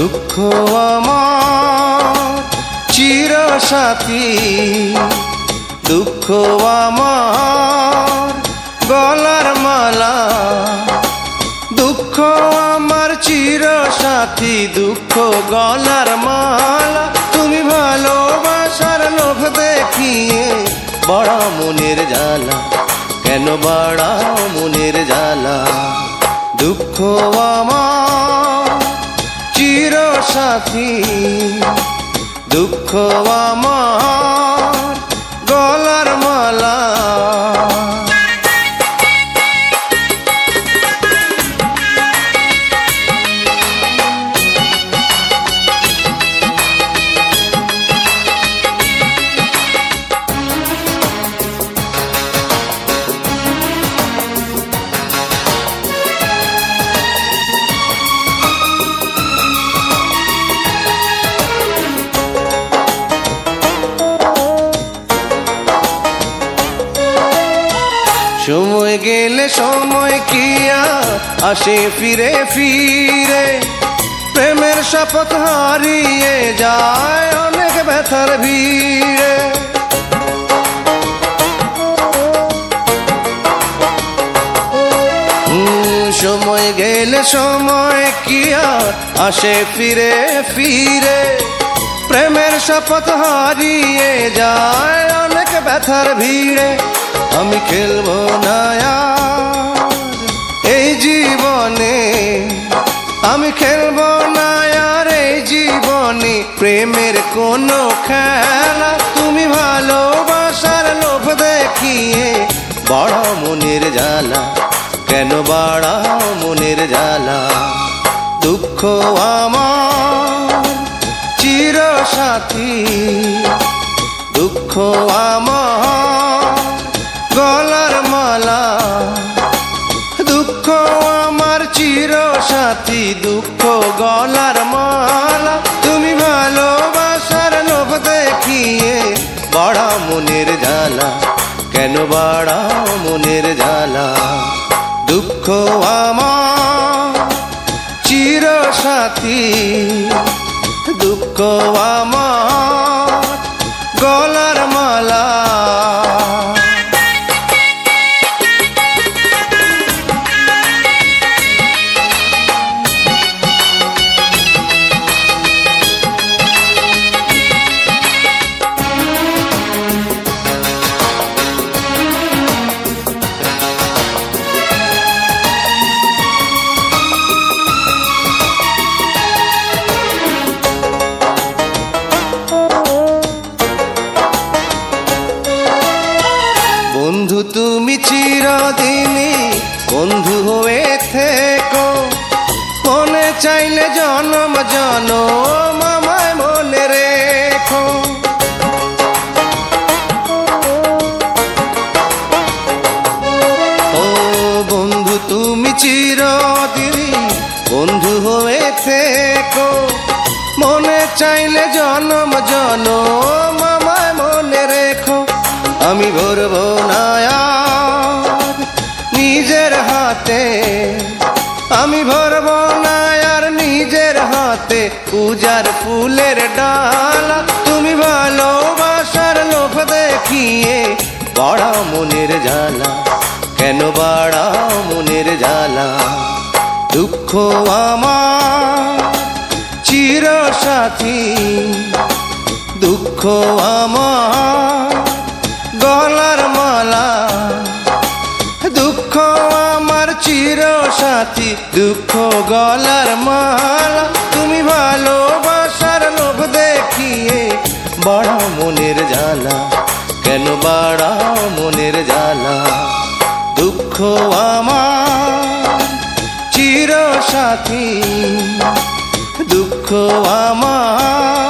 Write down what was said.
দুঃখ আমার চিরসাথী, দুঃখ আমার গলার মালা, দুঃখ আমার চিরসাথী, দুঃখ গলার মালা। তুমি ভালোবাসার লোভ দেখিয়ে বড় মনের জ্বালা, কেন বাড়াও মনের জ্বালা। দুঃখ আমার চিরসাথী, দুঃখ আমার গলার মালা। সময় গেলে সময় কি আর আসে ফিরে ফিরে, প্রেমের শপথ হারিয়ে যায় অনেক ব্যথার ভিড়ে। সময় গেলে সময় কি আর আসে ফিরে ফিরে, প্রেমের শপথ হারিয়ে যায় অনেক ব্যথার ভিড়ে। আমি খেলবো না আর এই জীবনে, আমি খেলবো না আর এই জীবনে প্রেমের কোনো খেলা। তুমি ভালোবাসার লোভ দেখিয়ে বড় মনের জ্বালা, কেন বাড়াও মনের জ্বালা। দুঃখ আমার চিরসাথী, দুঃখ আমার গলার মালা, দুঃখ আমার চিরসাথী, দুঃখ গলার মালা। তুমি ভালোবাসার লোভ দেখিয়ে বড় মনের জ্বালা, কেন বাড়াও মনের জ্বালা। দুঃখ আমার চিরসাথী, দুঃখ আমার গলার মালা। বন্ধু তুমি চিরদিনই বন্ধু হয়ে থেকো, মনে চাইলে জনম জনম আমায় মনে রেখো। ও বন্ধু তুমি চিরদিনই বন্ধু হয়ে থেকো, মনে চাইলে জনম জনম আমায় মনে রেখো। আমি ভরব না আর নিজের হাতে, আমি ভরব না আর নিজের হাতে পূজার ফুলের ডালা। তুমি ভালোবাসার লোভ দেখিয়ে বড় মনের জ্বালা, কেন বাড়াও মনের জ্বালা। দুঃখ আমার চিরসাথী, দুঃখ আমার গলার মালা, দুঃখ আমার চিরসাথী, দুঃখ গলার মালা। তুমি ভালোবাসার লোভ দেখিয়ে বড় মনের জ্বালা, কেন বাড়াও মনের জ্বালা। দুঃখ আমার চিরসাথী, দুঃখ আমার